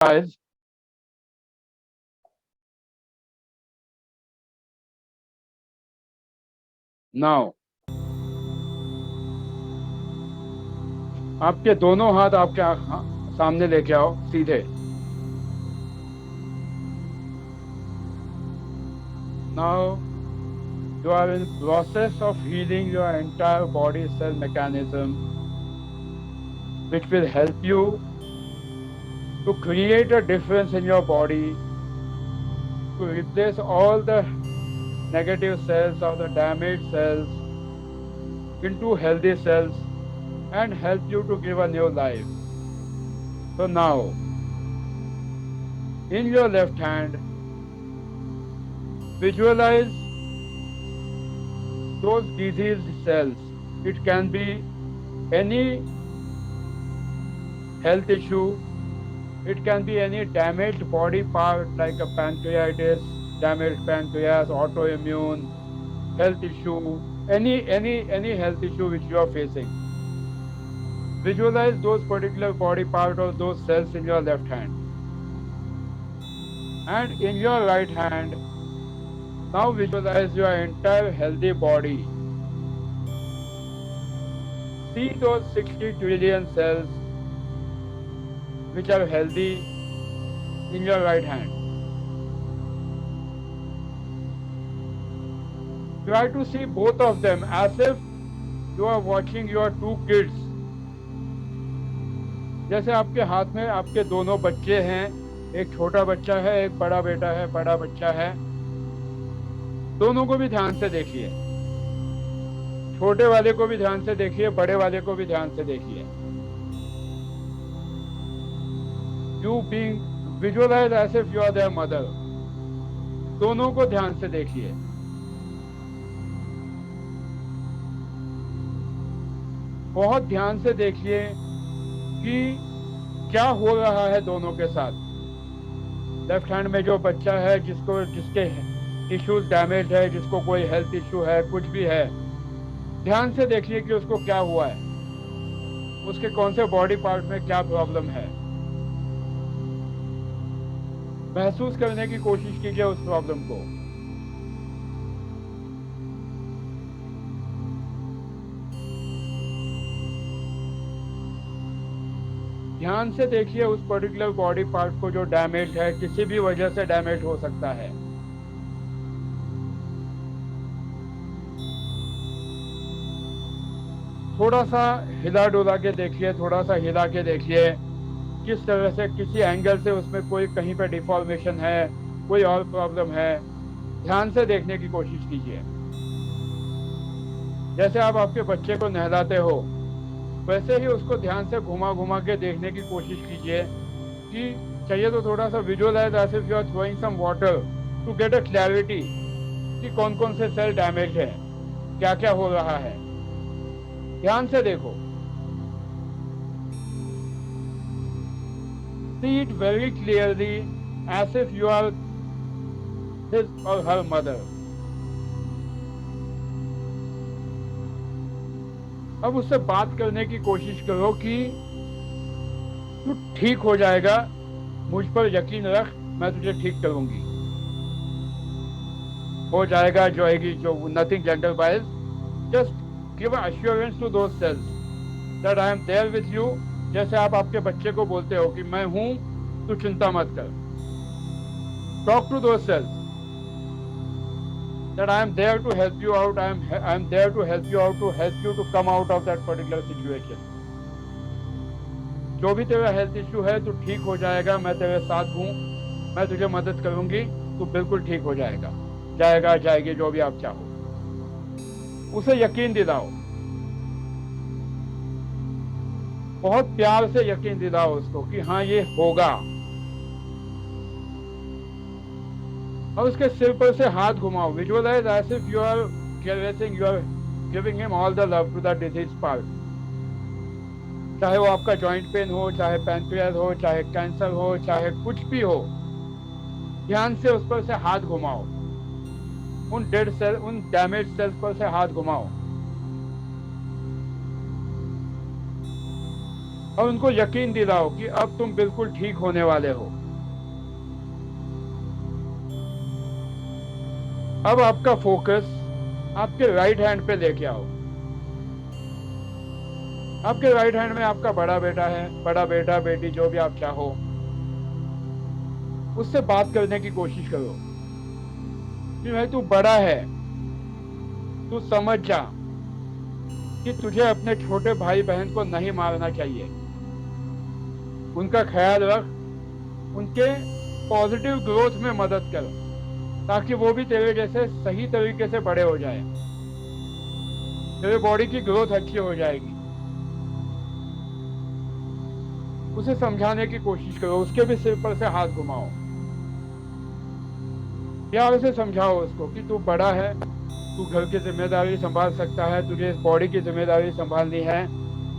eyes. Now, आपके दोनों हाथ आपके सामने लेके आओ सीधे. Now, you are in process of healing your entire body cell mechanism, which will help you to create a difference in your body, to replace all the negative cells or the damaged cells into healthy cells and help you to give a new life. So now, in your left hand, visualize those diseased cells. It can be any health issue. It can be any damaged body part like a pancreatitis, damaged pancreas, autoimmune, health issue, any health issue which you are facing. Visualize those particular body part or those cells in your left hand. And in your right hand, now visualize your entire healthy body. See those 60 trillion cells which are healthy in your right hand. Try to see both of them as if you are watching your two kids. जैसे आपके हाथ में आपके दोनों बच्चे हैं, एक छोटा बच्चा है, एक बड़ा बेटा है, बड़ा बच्चा है. दोनों को भी ध्यान से देखिए. छोटे वाले को भी ध्यान से देखिए, बड़े वाले को भी ध्यान से देखिए. You being visualize as if you are their mother. दोनों को ध्यान से देखिए. बहुत ध्यान से देखिए कि क्या हो रहा है दोनों के साथ. लेफ्ट हैंड में जो बच्चा है जिसके टिश्यूज डैमेज है, जिसको कोई हेल्थ इश्यू है, कुछ भी है, ध्यान से देखिए कि उसको क्या हुआ है, उसके कौन से बॉडी पार्ट में क्या प्रॉब्लम है. महसूस करने की कोशिश कीजिए उस प्रॉब्लम को. ध्यान से देखिए उस पर्टिकुलर बॉडी पार्ट को जो डैमेज है, किसी भी वजह से डैमेज हो सकता है. थोड़ा सा हिला डुला के देखिए, थोड़ा सा हिला के देखिए किस तरह से, किसी एंगल से उसमें कोई कहीं पे डिफॉर्मेशन है, कोई और प्रॉब्लम है. ध्यान से देखने की कोशिश कीजिए. जैसे आप आपके बच्चे को नहलाते हो, वैसे ही उसको ध्यान से घुमा घुमा के देखने की कोशिश कीजिए कि चाहिए तो थोड़ा सा visualise as if you are throwing some water to get a clarity कि कौन कौन से सेल डैमेज है, क्या क्या हो रहा है. ध्यान से देखो. See it very clearly as if you are his or her mother. अब उससे बात करने की कोशिश करो कि तू ठीक हो जाएगा, मुझ पर यकीन रख, मैं तुझे ठीक करूंगी. हो जाएगा, जो आएगी, जो nothing gender bias. Just give assurance to those cells that I am there with you. जैसे आप आपके बच्चे को बोलते हो कि मैं हूं, तू चिंता मत कर. Talk to those cells that I am there to help you out. I am there to help you out, to help you to come out of that particular situation. जो भी तेरा हेल्थ इश्यू है, तू ठीक हो जाएगा, मैं तेरे साथ हूँ, मैं तुझे मदद करूंगी, तू बिल्कुल ठीक हो जाएगा, जाएगा, जाएगी, जो भी आप चाहो. उसे यकीन दिलाओ, बहुत प्यार से यकीन दिलाओ उसको कि हाँ ये होगा. और उसके सिर पर से हाथ घुमाओ. Visualize as if you are caressing, you are giving him all the love to the disease part. चाहे वो आपका जॉइंट पेन हो, चाहे पैंक्रियाज हो, चाहे कैंसर हो, चाहे कुछ भी हो, ध्यान से उस पर से हाथ घुमाओ. उन डेड सेल, उन डैमेज सेल्स पर से हाथ घुमाओ और उनको यकीन दिलाओ कि अब तुम बिल्कुल ठीक होने वाले हो। अब आपका फोकस आपके राइट हैंड पे लेके आओ। आपके राइट हैंड में आपका बड़ा बेटा है, बड़ा बेटा बेटी जो भी आप चाहो, उससे बात करने की कोशिश करो कि भाई तू बड़ा है, तू समझ जा कि तुझे अपने छोटे भाई बहन को नहीं मारना चाहिए। उनका ख्याल रख, उनके पॉजिटिव ग्रोथ में मदद कर, ताकि वो भी तेरे जैसे सही तरीके से बड़े हो जाए, तेरे बॉडी की ग्रोथ अच्छी हो जाएगी। उसे समझाने की कोशिश करो, उसके भी सिर पर से हाथ घुमाओ, प्यार से समझाओ उसको कि तू बड़ा है, तू घर की जिम्मेदारी संभाल सकता है, तुझे इस बॉडी की जिम्मेदारी संभालनी है।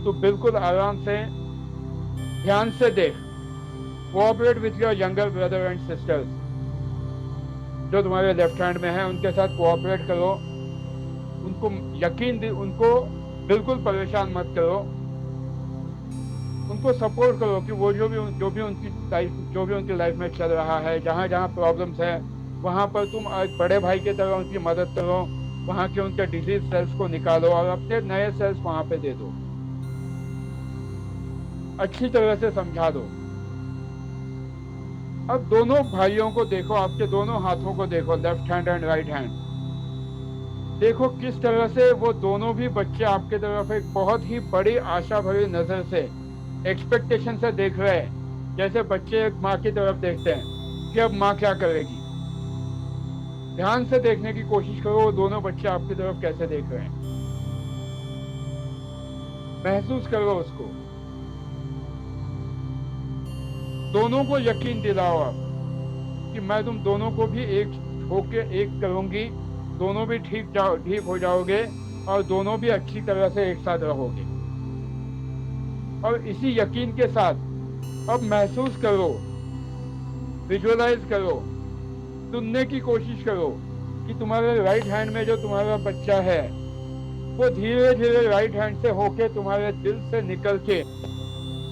तू बिल्कुल आराम से, ध्यान से देख। Cooperate with your younger brother and sisters, जो तुम्हारे लेफ्ट हैंड में है उनके साथ कोऑपरेट करो। उनको उनको बिल्कुल परेशान मत करो। उनको सपोर्ट करो कि वो जो भी उनकी लाइफ में चल रहा है, जहाँ जहाँ प्रॉब्लम्स है, वहाँ पर तुम एक बड़े भाई की तरह उनकी मदद करो। वहाँ के उनके डिजीज सेल्स को निकालो और अपने नए सेल्स वहाँ पे दे दो। अच्छी तरह से समझा दो। अब दोनों भाइयों को देखो, आपके दोनों हाथों को देखो, left hand and right hand. देखो किस तरह से वो दोनों भी बच्चे आपके तरफ एक बहुत ही बड़ी आशा भरी नजर से, एक्सपेक्टेशन से देख रहे हैं, जैसे बच्चे एक माँ की तरफ देखते हैं कि अब माँ क्या करेगी। ध्यान से देखने की कोशिश करो, वो दोनों बच्चे आपकी तरफ कैसे देख रहे हैं। महसूस करो उसको। दोनों को यकीन दिलाओ आप कि मैं तुम दोनों को भी एक होके एक करूंगी, दोनों भी ठीक हो जाओगे और दोनों भी अच्छी तरह से एक साथ रहोगे। और इसी यकीन के साथ अब महसूस करो, विजुअलाइज करो, सुनने की कोशिश करो कि तुम्हारे राइट हैंड में जो तुम्हारा बच्चा है वो धीरे धीरे राइट हैंड से होके तुम्हारे दिल से निकल के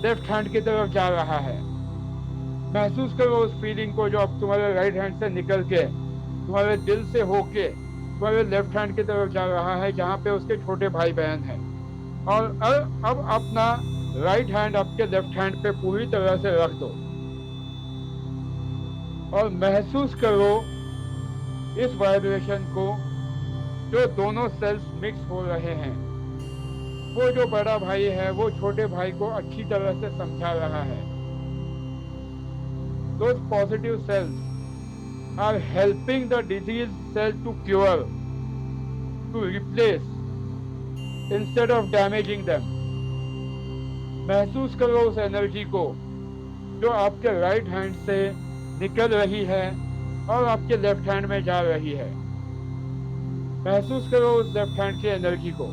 लेफ्ट हैंड की तरफ जा रहा है। महसूस करो उस फीलिंग को जो अब तुम्हारे राइट हैंड से निकल के तुम्हारे दिल से होके तुम्हारे लेफ्ट हैंड की तरफ जा रहा है, जहाँ पे उसके छोटे भाई बहन हैं। और अब अपना राइट हैंड आपके लेफ्ट हैंड पे पूरी तरह से रख दो और महसूस करो इस वाइब्रेशन को, जो दोनों सेल्स मिक्स हो रहे हैं। वो जो बड़ा भाई है वो छोटे भाई को अच्छी तरह से समझा रहा है। Those positive cells are helping the disease cell to cure, to replace, instead of damaging them. महसूस करो उस एनर्जी को जो आपके राइट हैंड से निकल रही है और आपके लेफ्ट हैंड में जा रही है। महसूस करो उस लेफ्ट हैंड की एनर्जी को।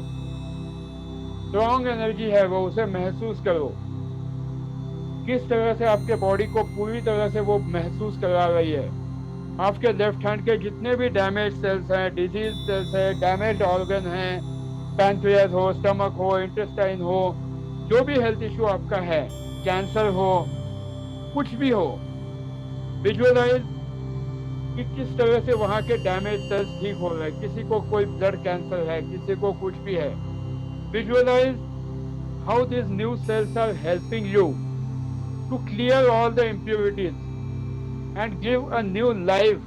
स्ट्रॉन्ग एनर्जी है वो, उसे महसूस करो किस तरह से आपके बॉडी को पूरी तरह से वो महसूस करा रही है। आपके लेफ्ट हैंड के जितने भी डैमेज सेल्स हैं, डिजीज सेल्स है, डैमेज ऑर्गन हैं, पैंक्रियास हो, स्टमक हो, इंटेस्टाइन हो, जो भी हेल्थ इश्यू आपका है, कैंसर हो, कुछ भी हो, विजुअलाइज कि किस तरह से वहाँ के डैमेज सेल्स ठीक हो रहे हैं। किसी को कोई ब्लड कैंसर है, किसी को कुछ भी है। Visualise how this new cells are helping you to clear all the impurities and give a new life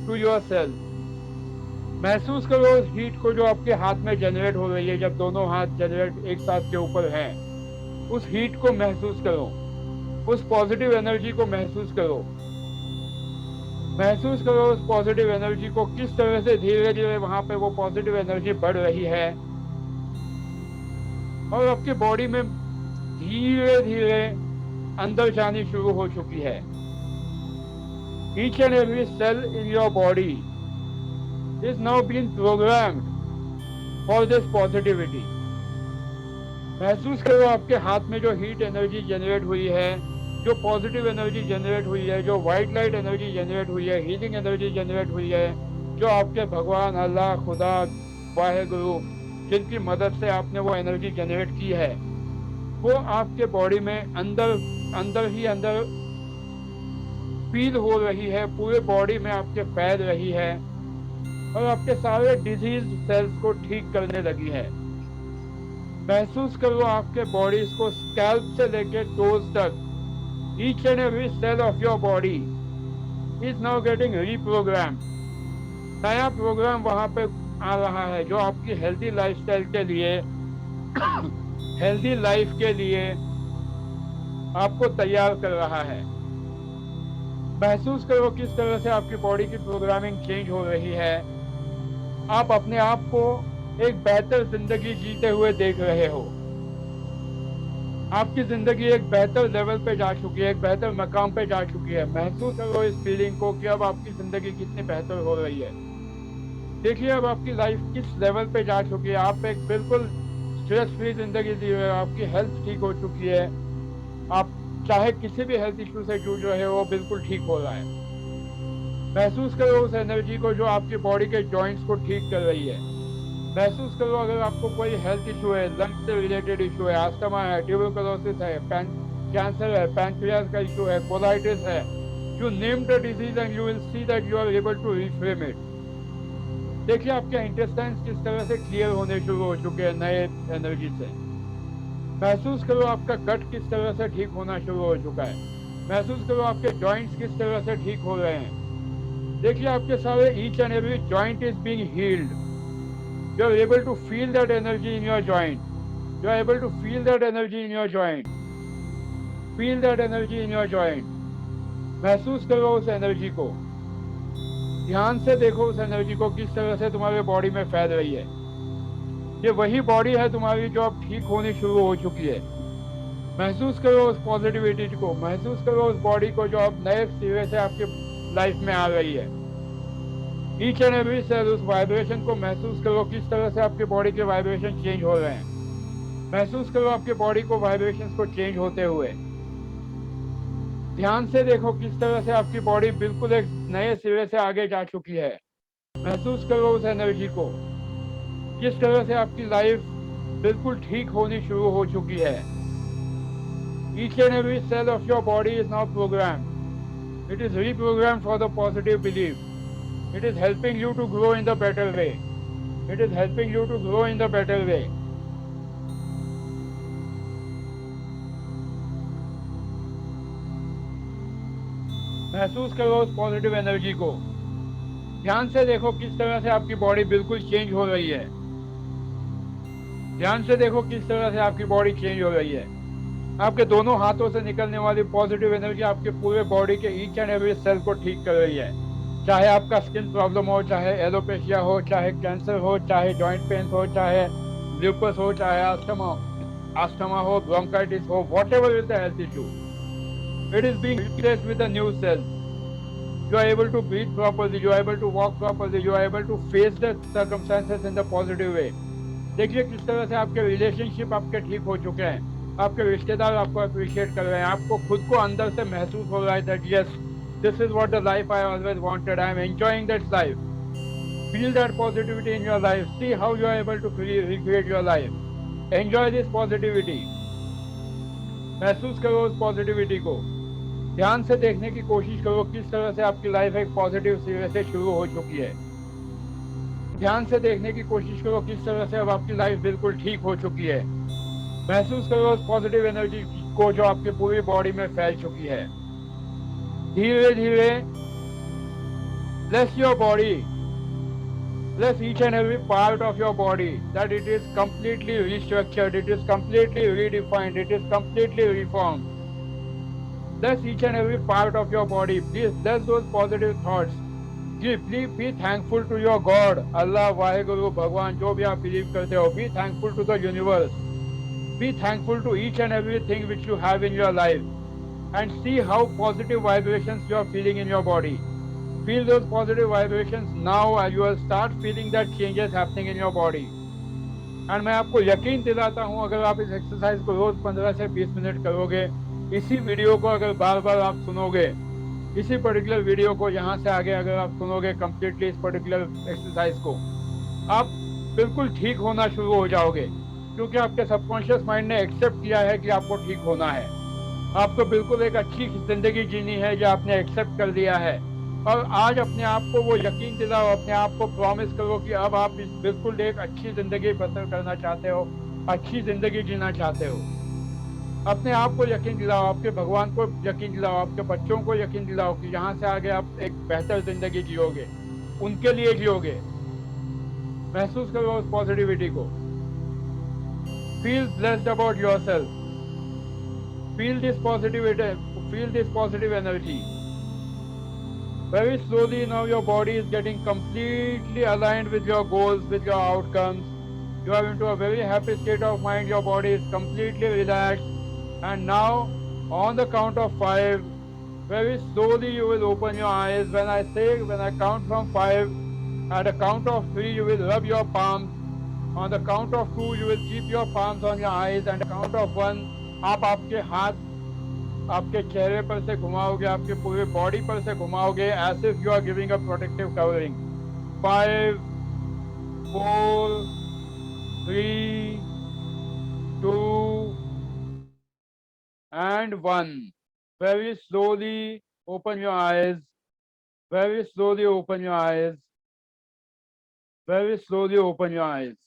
to yourself. महसूस करो उस हीट को जो आपके हाथ में जनरेट हो रही है, जब दोनों हाथ जनरेट एक साथ के ऊपर हैं। उस हीट को महसूस करो, उस पॉजिटिव एनर्जी को महसूस करो। महसूस करो उस पॉजिटिव एनर्जी को, किस तरह से धीरे धीरे वहां पे वो पॉजिटिव एनर्जी बढ़ रही है और आपकी बॉडी में धीरे धीरे अंदर जानी शुरू हो चुकी है। Each and every cell in your body is now being programmed for this positivity. महसूस करो आपके हाथ में जो हीट एनर्जी जनरेट हुई है, जो पॉजिटिव एनर्जी जनरेट हुई है, जो वाइट लाइट एनर्जी जनरेट हुई है, हीलिंग एनर्जी जनरेट हुई है, जो आपके भगवान, अल्लाह, खुदा, वाहेगुरु, जिनकी मदद से आपने वो एनर्जी जनरेट की है, वो आपके बॉडी में अंदर अंदर ही अंदर फील हो रही है, पूरे बॉडी में आपके फैल रही है और आपके सारे डिजीज सेल्स को ठीक करने लगी है। महसूस करो आपके बॉडीज को स्कैल्प से लेकर टोज तक, each and every cell of your body is now getting reprogramme. नया प्रोग्राम वहां पे आ रहा है जो आपकी हेल्दी लाइफस्टाइल के लिए, हेल्दी लाइफ के लिए आपको तैयार कर रहा है। महसूस करो किस तरह से आपकी बॉडी की प्रोग्रामिंग चेंज हो रही है। आप अपने आप को एक बेहतर जिंदगी जीते हुए देख रहे हो। आपकी जिंदगी एक बेहतर लेवल पे जा चुकी है, एक बेहतर मकाम पे जा चुकी है। महसूस करो इस फीलिंग को कि अब आपकी जिंदगी कितनी बेहतर हो रही है। देखिए अब आपकी लाइफ किस लेवल पे जा चुकी है। आप एक बिल्कुल स्ट्रेस फ्री जिंदगी जी रहे हो, आपकी हेल्थ ठीक हो चुकी है। आप चाहे किसी भी हेल्थ इशू से जूझ रहे हो, बिल्कुल ठीक हो रहा है। महसूस करो उस एनर्जी को जो आपकी बॉडी के जॉइंट्स को ठीक कर रही है। महसूस करो अगर आपको कोई हेल्थ इशू है, लंग्स से रिलेटेड इशू है, अस्थमा है, ट्यूबरकुलोसिस है, कैंसर है, पैंक्रियाज का इशू है, कोलाइटिस है, you name the disease and you will see that you are able to reframe it. देखिए आपके इंटेस्टाइन्स किस तरह से क्लियर होने शुरू हो चुके हैं नए एनर्जी से। महसूस करो आपका गट किस तरह से ठीक होना शुरू हो चुका है। महसूस करो आपके जॉइंट्स किस तरह से ठीक हो रहे हैं। देखिए आपके सारे each and every joint is being healed. You are able to feel that energy in your joint. You are able to feel that energy in your joint. Feel that energy in your joint. महसूस करो उस energy को। ध्यान से देखो उस energy को किस तरह से तुम्हारे बॉडी में फैल रही है। ये वही बॉडी है तुम्हारी जो अब ठीक होनी शुरू हो चुकी है। महसूस करो उस पॉजिटिविटी को। महसूस करो उस बॉडी को जो अब नए सिरे से आपके लाइफ में आ रही है। ईच एंड एवरी सेल उस वाइब्रेशन को महसूस करो किस तरह से आपके बॉडी के वाइब्रेशन चेंज हो रहे हैं। महसूस करो आपके बॉडी को वाइब्रेशन को चेंज होते हुए। ध्यान से देखो किस तरह से आपकी बॉडी बिल्कुल एक नए सिरे से आगे जा चुकी है। महसूस करो उस एनर्जी को किस तरह से आपकी लाइफ बिल्कुल ठीक होनी शुरू हो चुकी है। Each and every cell of your body is now programme. It is reprogrammed for the positive belief. It is helping you to grow in the better way. It is helping you to grow in the better way. महसूस करो उस positive energy को। ध्यान से देखो किस तरह से आपकी बॉडी बिल्कुल चेंज हो रही है। ध्यान से देखो किस तरह से आपकी बॉडी चेंज हो रही है। आपके दोनों हाथों से निकलने वाली पॉजिटिव एनर्जी आपके पूरे बॉडी के ईच एंड एवरी सेल को ठीक कर रही है। चाहे आपका स्किन प्रॉब्लम हो, चाहे एलोपेशिया हो, चाहे कैंसर हो, चाहे जॉइंट पेन हो, चाहे ल्यूपस हो, चाहे अस्थमा हो, ब्रोंकाइटिस हो, whatever is the health issue, it is being replaced with a new cell. You are able to breathe properly, you are able to walk properly, you are able to face the circumstances in the positive way. देखिए किस तरह से आपके relationship आपके ठीक हो चुके हैं। आपके रिश्तेदार आपको अप्रिशिएट कर रहे हैं। आपको खुद को अंदर से महसूस हो रहा है that yes, this is what the life I always wanted. I am enjoying that life. Feel that positivity in your life. See how you are able to recreate your life. Enjoy this positivity. महसूस करो उस positivity को। ध्यान से देखने की कोशिश करो किस तरह से आपकी लाइफ एक पॉजिटिव सिरे से शुरू हो चुकी है। ध्यान से देखने की कोशिश करो किस तरह से अब आपकी लाइफ बिल्कुल ठीक हो चुकी है। महसूस करो उस पॉजिटिव एनर्जी को जो आपकी पूरी बॉडी में फैल चुकी है। धीरे धीरे bless your body, bless each and every part of your body, that it is completely restructured, it is completely redefined, it is completely reformed. Bless each and every part of your body. Please bless those positive thoughts. Please be thankful to your God, Allah, Vaheguru, Bhagwan, जो भी आप believe करते हो. Be thankful to the universe. Be thankful to each and everything which you have in your life. And see how positive vibrations you are feeling in your body. Feel those positive vibrations now and you will start feeling that changes happening in your body. And मैं आपको यकीन दिलाता हूँ अगर आप इस exercise को रोज 15 से 20 मिनट करोगे, इसी वीडियो को अगर बार बार आप सुनोगे, इसी पर्टिकुलर वीडियो को यहाँ से आगे अगर आप सुनोगे कम्प्लीटली इस पर्टिकुलर एक्सरसाइज को, आप बिल्कुल ठीक होना शुरू हो जाओगे। क्योंकि आपके सबकॉन्शियस माइंड ने एक्सेप्ट किया है कि आपको ठीक होना है। आपको बिल्कुल एक अच्छी जिंदगी जीनी है जो आपने एक्सेप्ट कर लिया है। और आज अपने आप को वो यकीन दिलाओ, अपने आप को प्रॉमिस करो कि अब आप बिल्कुल एक अच्छी जिंदगी बसर करना चाहते हो, अच्छी जिंदगी जीना चाहते हो। अपने आप को यकीन दिलाओ, आपके भगवान को यकीन दिलाओ, आपके बच्चों को यकीन दिलाओ कि यहाँ से आगे आप एक बेहतर जिंदगी जियोगे, उनके लिए जियोगे। महसूस करो उस पॉजिटिविटी को। Feel blessed about your self. Feel this positivity, feel this positive energy. Very slowly now your body is getting completely aligned with your goals, with your outcomes. You are into a very happy state of mind. Your body is completely relaxed. And now, on the count of five, very slowly you will open your eyes. When I count from five, at the count of three, you will rub your palms. On the count of two, you will keep your palms on your eyes. And the count of one, आप आपके हाथ आपके चेहरे पर से घुमाओगे, आपके पूरे body पर से घुमाओगे, as if you are giving a protective covering. 5, 4, 3, 2 and 1। Very slowly open your eyes. Very slowly open your eyes. Very slowly open your eyes।